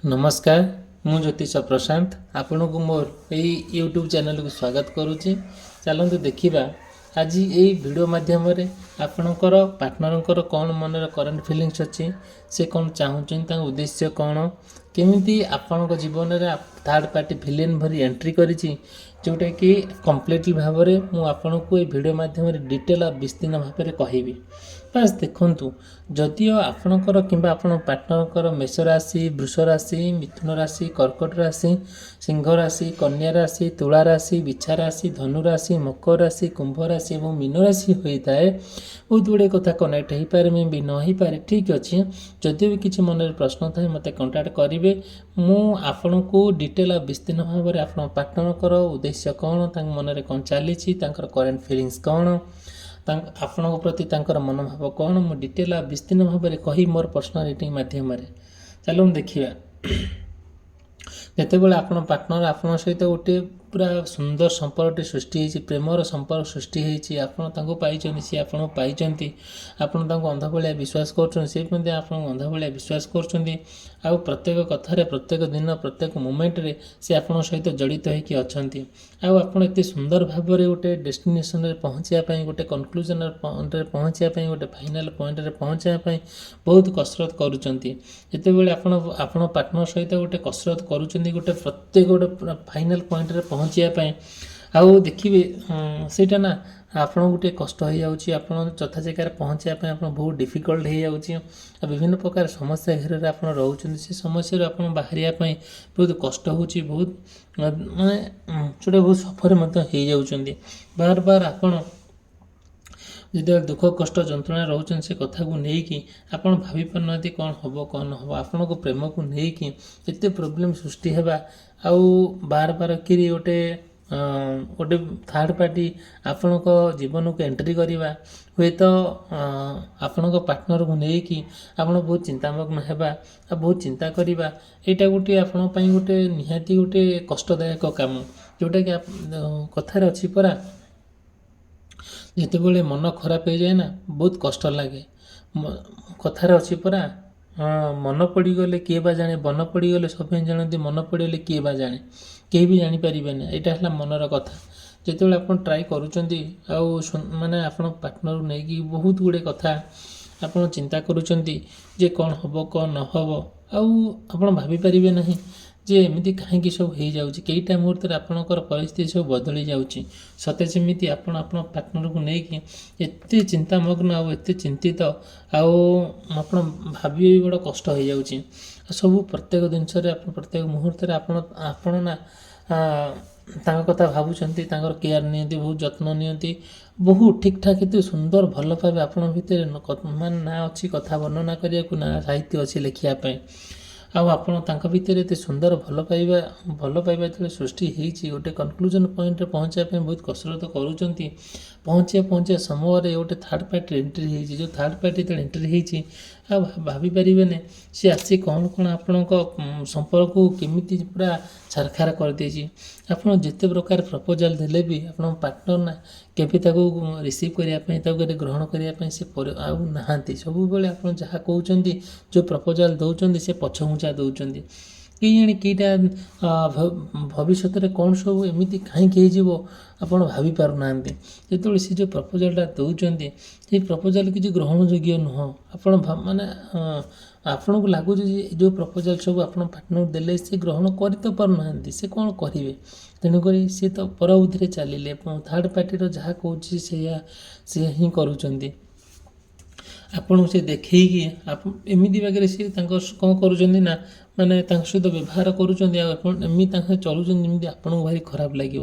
नमस्कार मु ज्योतिष प्रशांत आपण को मोर यही यूट्यूब चैनल को स्वागत करुच्ची। चलते देखा आज यही वीडियो माध्यम आपणकर पार्टनर कौन मन करंट फिलिंग्स अच्छी से कौन चाहूँ उद्देश्य कौन केमी आपण जीवन में थर्ड पार्टी विलेन भरी एंट्री करी जोटा कि कम्प्लीटली भाव में मुझे को ये वीडियो माध्यम डिटेल और विस्तीर्ण भाव में कहबी। बस देखु जदिओ आपणकर कि आपण पार्टनर मेष राशि, वृष राशि, मिथुन राशि, कर्कट राशि, सिंह राशि, कन्या राशि, तुला राशि, बिछा राशि, धनु राशि, मकर राशि, कुंभ राशि और मीन राशि होता है बहुत गुड़े कथा कनेक्ट हो पारे मे भी न हो पारे। ठीक अच्छे जदि भी किसी मन में प्रश्न थाए मत कंटाक्ट करेंगे मुझे को डिटेल और विस्तीर्ण भाव में आप पार्टनर उद्देश्य कौन मन में कौन चली करेन्ट फिलिंग्स कौन आपण प्रति मनोभाव कौन मु डिटेल विस्तीर्ण भाव में कही मोर पर्सनल रिडिंग मध्यम चलो देखा जिते बड़े आप पार्टनर आपण सहित गोटे पूरा सुंदर संपर्क सृष्टि होती प्रेमर संपर्क सृष्टि होती आपको पाई सी आपको पाई आपड़ अंधा भाया विश्वास कर अंधा भाया विश्वास कर प्रत्येक कथार प्रत्येक दिन प्रत्येक मोमेंट रे से आप सहित जड़ित होती अच्छा आपत सुंदर भाव में गोटे डेस्टिनेशन में पहुँचापी गोटे कनक्लूजन पहुँचापी गोटे फाइनाल पॉइंट रे पहुँचापी बहुत कसरत करते बड़े आप पार्टनर सहित गोटे कसरत करुँच गोटे प्रत्येक गोटे फाइनाल पॉइंट रे पहुँचापी आउ देखिए सेटा ना आपण गोटे कष्ट हो जाऊँगी आप चौथा जगार पहुँचापी आप बहुत डिफिकल्ट हो जाऊँगी विभिन्न प्रकार समस्या घेर आप रोच से समस्या आप बाहर बहुत कष्ट हो बहुत माने जोटा बहुत सफर हो बार बार आपड़ जो दुख कष्ट जंत्रणा रोचन से कथा को लेकिन आप भाभी पारना कौन हम कौन हम आपण को प्रेम को लेकिन एत प्रोब्लेम सृष्टि है आउ बार बार कि गोटे गोटे थर्ड पार्टी आपण जीवन को एंट्री करवा हे तो आपण पार्टनर को लेकिन आप बहुत चिंतामग्न होगा बहुत चिंता करवा यहाँ गोटे आपण गोटे निहाती गोटे कष्टदायक काम जोटा कि कथार अच्छी परा जिते बड़े मन खराब हो जाए ना बहुत कष्ट लगे कथार अच्छी परा मन पड़गले किए बा जाने बन पड़गले सब जानते मन पड़गले किए बा जाने कहीं भी जानीपर ना यहाँ है मनर कथा जिते आप ट्राए कर माने आप पार्टनर नहीं बहुत गुड़े कथा आप चिंता करुँचे कौन हम कौन न हम आप भाभी पारे ना जे एमती कहीं सब हो जाऊँगी कईटा मुहूर्त आपणकर परिस्थिति सब बदली जाऊँगी सते जमी आप पार्टनर को लेकिन एत चिंतामग्न आते चिंतित आप भाभी बड़ा कष्ट हो जाऊँगी सब प्रत्येक जिनस प्रत्येक मुहूर्त आपण ना कथा भावुंट केयर नि बहुत जत्न नि बहुत ठीक ठाक एत सुंदर भल पाए आपण भितर मान ना अच्छी कथा वर्णना करने ना साहित्य अच्छी लिखापी आपण भितर एत सुंदर भल पाइबा जो सृष्टि होती गोटे कनक्लूजन पॉइंट रे पहुँचापी बहुत कसरत करुँच पहुँचा समय गोटे थर्ड पार्टी एंट्री होती जो थर्ड पार्टी जो एंट्री होती भाभी पारे सी आसी कौन कौन आपण संपर्क को केमी पूरा छारखार करदे आप जिते प्रकार प्रपोजाल देले भी आप पार्टनर ना केबे रिसीव करने ग्रहण करने से नहांती सब बेले आप जहाँ कहते जो प्रपोजाल दौरान से पछघुंचा दौरान कि जाने कईटा भविष्य में कौन सब एमती कहीं आप भाभी पारना जो सी जो प्रपोजालटा दौरान से प्रपोजाल किसी ग्रहण योग्य नुह आप माने आपण को लगुच जो प्रपोजाल सब आप पार्टनर देले से ग्रहण कर तो पारना से कौन करेंगे तेणुक सी तो पर बुद्धि चलिए थर्ड पार्टी जहाँ कौन से हिं करुँच आपन से देखी एमती बागे सी कौन कर माने सहित व्यवहार करुँचमी चलुँच आपको भारी खराब लगे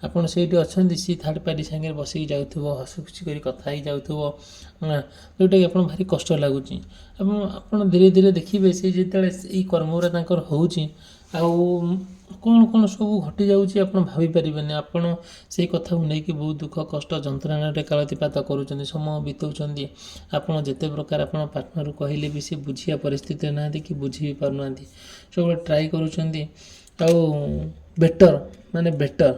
आपड़ से अच्छा सी थर्ड पार्टी सागर बसिक जाऊँ हसखुशी कर कथा जाऊँ जोटा कि आप भारी कष्ट लगुच आप धीरे धीरे देखिए से जिते कर्मरा कौन कौन सब घटी जाऊँगी आप भाभी पारे आपड़ से कथा को लेकिन बहुत दुख कष्ट जंत्रणा कालातीपात कर समय बीतौंट आपड़ जिते प्रकार आप पार्टनर कहले भी सी बुझिया परिस्थिति ना कि बुझी भी पारना सब ट्राए कर बेटर माने बेटर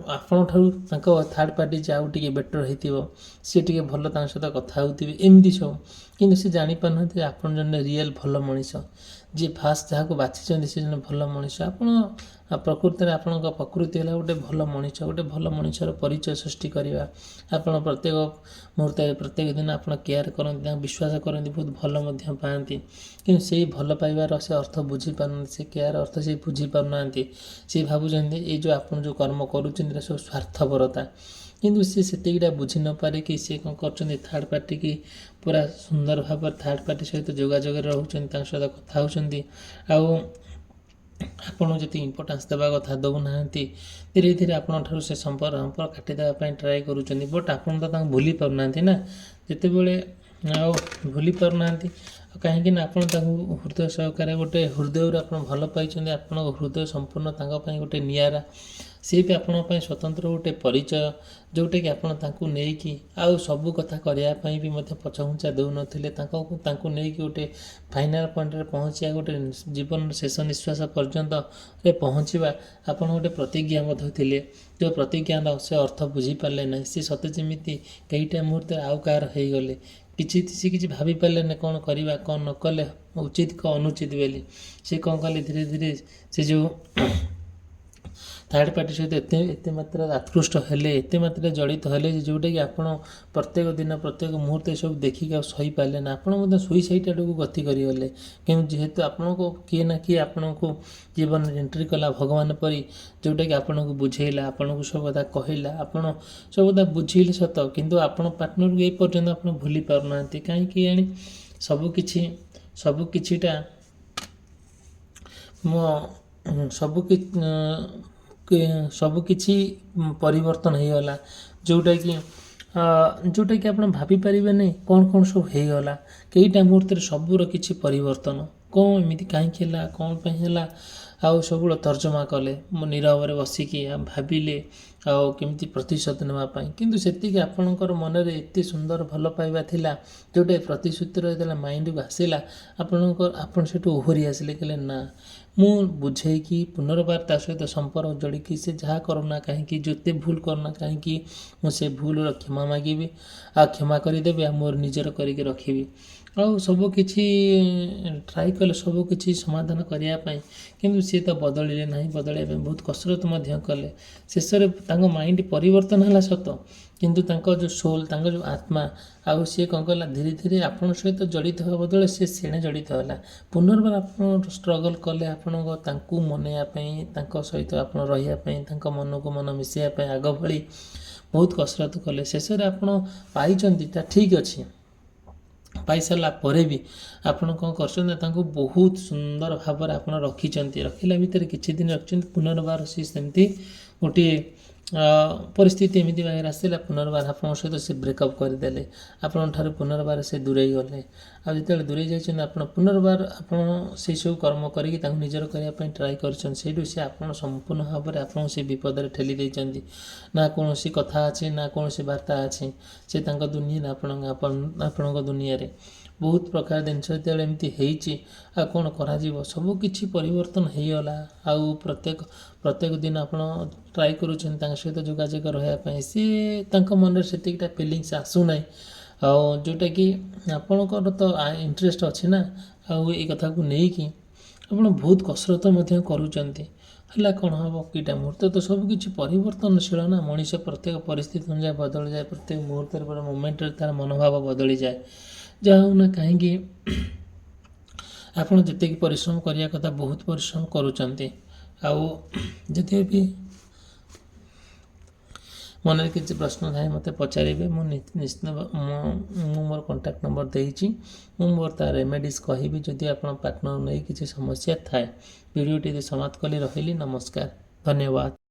आपण थर्ड पार्टी जाऊ टे बेटर हो सी टे भल सहित कथा होती एमती सब कि जापार आप जन रियल भल मनीष ଯିଏ ଫାଷ୍ଟ ଯାହାକୁ ବାଛିଛନ୍ତି ସେ ଜଣେ ଭଲ ମଣିଷ। ଆପଣ ପ୍ରକୃତରେ ଆପଣଙ୍କ ପ୍ରକୃତି ହେଲା ଗୋଟେ ଭଲ ମଣିଷ, ଗୋଟେ ଭଲ ମଣିଷର ପରିଚୟ ସୃଷ୍ଟି କରିବା। ଆପଣ ପ୍ରତ୍ୟେକ ମୁହୂର୍ତ୍ତରେ ପ୍ରତ୍ୟେକ ଦିନ ଆପଣ କେୟାର କରନ୍ତି, ତାଙ୍କୁ ବିଶ୍ୱାସ କରନ୍ତି, ବହୁତ ଭଲ ମଧ୍ୟ ପାଆନ୍ତି। କିନ୍ତୁ ସେଇ ଭଲ ପାଇବାର ସେ ଅର୍ଥ ବୁଝିପାରୁନାହାନ୍ତି, ସେ କେୟାର ଅର୍ଥ ସେ ବୁଝିପାରୁନାହାନ୍ତି। ସେ ଭାବୁଛନ୍ତି ଏଇ ଯେଉଁ ଆପଣ ଯେଉଁ କର୍ମ କରୁଛନ୍ତି ଏଇଟା ସବୁ ସ୍ୱାର୍ଥପରତା। କିନ୍ତୁ ସେ ସେତିକିଟା ବୁଝି ନପାରିକି ସେ କ'ଣ କରୁଛନ୍ତି, ଥାର୍ଡ଼ ପାର୍ଟିକି ପୁରା ସୁନ୍ଦର ଭାବରେ ଥାର୍ଡ଼ ପାର୍ଟି ସହିତ ଯୋଗାଯୋଗରେ ରହୁଛନ୍ତି, ତାଙ୍କ ସହିତ କଥା ହେଉଛନ୍ତି। ଆଉ ଆପଣଙ୍କୁ ଯେତିକି ଇମ୍ପୋର୍ଟାନ୍ସ ଦେବା କଥା ଦେଉନାହାନ୍ତି। ଧୀରେ ଧୀରେ ଆପଣଙ୍କ ଠାରୁ ସେ ସମ୍ପର୍କ କାଟିଦେବା ପାଇଁ ଟ୍ରାଏ କରୁଛନ୍ତି। ବଟ୍ ଆପଣ ତ ତାଙ୍କୁ ଭୁଲି ପାରୁନାହାନ୍ତି ନା। ଯେତେବେଳେ ଆଉ ଭୁଲି ପାରୁନାହାନ୍ତି କାହିଁକି ନା ଆପଣ ତାଙ୍କୁ ହୃଦୟ ସହକାରେ ଗୋଟେ ହୃଦୟରୁ ଆପଣ ଭଲ ପାଇଛନ୍ତି। ଆପଣଙ୍କ ହୃଦୟ ସମ୍ପୂର୍ଣ୍ଣ ତାଙ୍କ ପାଇଁ ଗୋଟେ ନିଆରା। ସିଏ ବି ଆପଣଙ୍କ ପାଇଁ ସ୍ୱତନ୍ତ୍ର ଗୋଟେ ପରିଚୟ, ଯେଉଁଟାକି ଆପଣ ତାଙ୍କୁ ନେଇକି ଆଉ ସବୁ କଥା କରିବା ପାଇଁ ବି ମଧ୍ୟ ପଛଘୁଞ୍ଚା ଦେଉନଥିଲେ। ତାଙ୍କୁ ନେଇକି ଗୋଟେ ଫାଇନାଲ୍ ପଏଣ୍ଟରେ ପହଞ୍ଚିବା, ଗୋଟେ ଜୀବନର ଶେଷ ନିଶ୍ୱାସ ପର୍ଯ୍ୟନ୍ତରେ ପହଞ୍ଚିବା ଆପଣ ଗୋଟେ ପ୍ରତିଜ୍ଞା ମଧ୍ୟ ଥିଲେ। ଯେଉଁ ପ୍ରତିଜ୍ଞାର ସେ ଅର୍ଥ ବୁଝିପାରିଲେ ନାହିଁ। ସେ ସତେ ଯେମିତି କେଇଟା ମୁହୂର୍ତ୍ତରେ ଆଉ କାହାର ହେଇଗଲେ। ସେ କିଛି ଭାବିପାରିଲେନି କ'ଣ କରିବା, କ'ଣ ନ କଲେ ଉଚିତ କ'ଣ ଅନୁଚିତ ବୋଲି। ସେ କ'ଣ କଲେ, ଧୀରେ ଧୀରେ ସେ ଯେଉଁ ଥାର୍ଡ଼ ପାର୍ଟି ସହିତ ଏତେ ମାତ୍ରାରେ ଆକୃଷ୍ଟ ହେଲେ, ଏତେ ମାତ୍ରାରେ ଜଡ଼ିତ ହେଲେ ଯେ ଯେଉଁଟାକି ଆପଣ ପ୍ରତ୍ୟେକ ଦିନ ପ୍ରତ୍ୟେକ ମୁହୂର୍ତ୍ତ ଏସବୁ ଦେଖିକି ଆଉ ସହିପାରିଲେ ନା। ଆପଣ ମଧ୍ୟ ସୁଇସାଇଡ୍ ଆଡ଼କୁ ଗତି କରିଗଲେ। କିନ୍ତୁ ଯେହେତୁ ଆପଣଙ୍କୁ କିଏ ନା କିଏ ଆପଣଙ୍କୁ ଜୀବନରେ ଏଣ୍ଟ୍ରି କଲା ଭଗବାନ ପରି, ଯେଉଁଟାକି ଆପଣଙ୍କୁ ବୁଝେଇଲା, ଆପଣଙ୍କୁ ସବୁ କଥା କହିଲା, ଆପଣ ସବୁ କଥା ବୁଝେଇଲେ ସତ, କିନ୍ତୁ ଆପଣ ପାର୍ଟନରକୁ ଏଇ ପର୍ଯ୍ୟନ୍ତ ଆପଣ ଭୁଲି ପାରୁନାହାନ୍ତି। କାହିଁକି ଆଣି ସବୁକିଛିଟା ସବୁକିଛି ପରିବର୍ତ୍ତନ ହେଇଗଲା। ଯେଉଁଟାକି ଆପଣ ଭାବିପାରିବେନି କ'ଣ କ'ଣ ସବୁ ହେଇଗଲା। କେଇଟା ମୁହୂର୍ତ୍ତରେ ସବୁର କିଛି ପରିବର୍ତ୍ତନ, କ'ଣ ଏମିତି କାହିଁକି ହେଲା, କ'ଣ ପାଇଁ ହେଲା, ଆଉ ସବୁବେଳେ ତର୍ଜମା କଲେ। ମୁଁ ନୀରବରେ ବସିକି ଭାବିଲେ ଆଉ କେମିତି ପ୍ରତିଶୋଧ ନେବା ପାଇଁ। କିନ୍ତୁ ସେତିକି ଆପଣଙ୍କର ମନରେ ଏତେ ସୁନ୍ଦର ଭଲ ପାଇବା ଥିଲା, ଯେଉଁଟା ପ୍ରତିଶ୍ରୁତିର ଯେତେବେଳେ ମାଇଣ୍ଡକୁ ଆସିଲା ଆପଣ ସେଠୁ ଓହରି ଆସିଲେ। କହିଲେ ନା, ମୁଁ ବୁଝେଇକି ପୁନର୍ବାର ତା ସହିତ ସମ୍ପର୍କ ଯୋଡ଼ିକି ସେ ଯାହା କରୁନା କାହିଁକି, ଯେତେ ଭୁଲ କରୁନା କାହିଁକି, ମୁଁ ସେ ଭୁଲର କ୍ଷମା ମାଗିବି, ଆଉ କ୍ଷମା କରିଦେବି, ଆଉ ମୋର ନିଜର କରିକି ରଖିବି। ଆଉ ସବୁକିଛି ଟ୍ରାଏ କଲେ ସବୁକିଛି ସମାଧାନ କରିବା ପାଇଁ, କିନ୍ତୁ ସିଏ ତ ବଦଳିଲେ ନାହିଁ। ବଦଳାଇବା ପାଇଁ ବହୁତ କସରତ ମଧ୍ୟ କଲେ। ଶେଷରେ ତାଙ୍କ ମାଇଣ୍ଡ ପରିବର୍ତ୍ତନ ହେଲା ସତ, କିନ୍ତୁ ତାଙ୍କ ଯେଉଁ ସୋଲ୍, ତାଙ୍କ ଯେଉଁ ଆତ୍ମା, ଆଉ ସିଏ କ'ଣ କଲା, ଧୀରେ ଧୀରେ ଆପଣଙ୍କ ସହିତ ଜଡ଼ିତ ହେବା ବଦଳରେ ସେ ସେଣେ ଜଡ଼ିତ ହେଲା। ପୁନର୍ବାର ଆପଣ ଷ୍ଟ୍ରଗଲ୍ କଲେ ତାଙ୍କୁ ମନେଇବା ପାଇଁ, ତାଙ୍କ ସହିତ ଆପଣ ରହିବା ପାଇଁ, ତାଙ୍କ ମନକୁ ମନ ମିଶାଇବା ପାଇଁ ଆଗ ଭଳି ବହୁତ କସରତ କଲେ। ଶେଷରେ ଆପଣ ପାଇଛନ୍ତି, ତା ଠିକ୍ ଅଛି। ପାଇସାରିଲା ପରେ ବି ଆପଣ କ'ଣ କରୁଛନ୍ତି, ତାଙ୍କୁ ବହୁତ ସୁନ୍ଦର ଭାବରେ ଆପଣ ରଖିଛନ୍ତି। ରଖିଲା ଭିତରେ କିଛି ଦିନ ରଖିଛନ୍ତି, ପୁନର୍ବାର ସିଏ ସେମିତି ଗୋଟିଏ ପରିସ୍ଥିତି ଏମିତି ଭାବରେ ଆସିଲା, ପୁନର୍ବାର ଆପଣଙ୍କ ସହିତ ସେ ବ୍ରେକଅପ୍ କରିଦେଲେ। ଆପଣଙ୍କ ଠାରୁ ପୁନର୍ବାର ସେ ଦୂରେଇ ଗଲେ। ଆଉ ଯେତେବେଳେ ଦୂରେଇ ଯାଇଛନ୍ତି, ଆପଣ ପୁନର୍ବାର ଆପଣ ସେହିସବୁ କର୍ମ କରିକି ତାଙ୍କୁ ନିଜର କରିବା ପାଇଁ ଟ୍ରାଏ କରିଛନ୍ତି। ସେଇଠୁ ସେ ଆପଣ ସମ୍ପୂର୍ଣ୍ଣ ଭାବରେ ଆପଣଙ୍କୁ ସେ ବିପଦରେ ଠେଲି ଦେଇଛନ୍ତି। ନା କୌଣସି କଥା ଅଛି, ନା କୌଣସି ବାର୍ତ୍ତା ଅଛି। ସେ ତାଙ୍କ ଦୁନିଆରେ ଆପଣଙ୍କ ଦୁନିଆରେ ବହୁତ ପ୍ରକାର ଜିନିଷ ଯେତେବେଳେ ଏମିତି ହେଇଛି, ଆଉ କ'ଣ କରାଯିବ, ସବୁକିଛି ପରିବର୍ତ୍ତନ ହେଇଗଲା। ଆଉ ପ୍ରତ୍ୟେକ ଦିନ ଆପଣ ଟ୍ରାଏ କରୁଛନ୍ତି ତାଙ୍କ ସହିତ ଯୋଗାଯୋଗ ରହିବା ପାଇଁ। ସିଏ ତାଙ୍କ ମନରେ ସେତିକିଟା ଫିଲିଙ୍ଗସ୍ ଆସୁନାହିଁ। ଆଉ ଯେଉଁଟାକି ଆପଣଙ୍କର ତ ଇଣ୍ଟରେଷ୍ଟ ଅଛି ନା, ଆଉ ଏଇ କଥାକୁ ନେଇକି ଆପଣ ବହୁତ କସରତ ମଧ୍ୟ କରୁଛନ୍ତି। ହେଲା କ'ଣ ହେବ, କିଟା ମୁହୂର୍ତ୍ତ ତ ସବୁକିଛି ପରିବର୍ତ୍ତନଶୀଳ ନା। ମଣିଷ ପ୍ରତ୍ୟେକ ପରିସ୍ଥିତି ଅନୁଯାୟୀ ବଦଳିଯାଏ। ପ୍ରତ୍ୟେକ ମୁହୂର୍ତ୍ତରେ ମୋମେଣ୍ଟରେ ତା'ର ମନୋଭାବ ବଦଳିଯାଏ। ଯାହା ହେଉ ନା କାହିଁକି, ଆପଣ ଯେତିକି ପରିଶ୍ରମ କରିବା କଥା ବହୁତ ପରିଶ୍ରମ କରୁଛନ୍ତି। ଆଉ ଯଦି ବି ମନରେ କିଛି ପ୍ରଶ୍ନ ଥାଏ ମୋତେ ପଚାରିବେ। ମୁଁ ନିଶ୍ଚିତ ମୁଁ ମୋର କଣ୍ଟାକ୍ଟ ନମ୍ବର ଦେଇଛି। ମୁଁ ମୋର ତା ରେମେଡ଼ିଜ୍ କହିବି ଯଦି ଆପଣ ପାର୍ଟନର ନେଇ କିଛି ସମସ୍ୟା ଥାଏ। ଭିଡ଼ିଓଟି ସମାପ୍ତ କଲି। ରହିଲି। ନମସ୍କାର, ଧନ୍ୟବାଦ।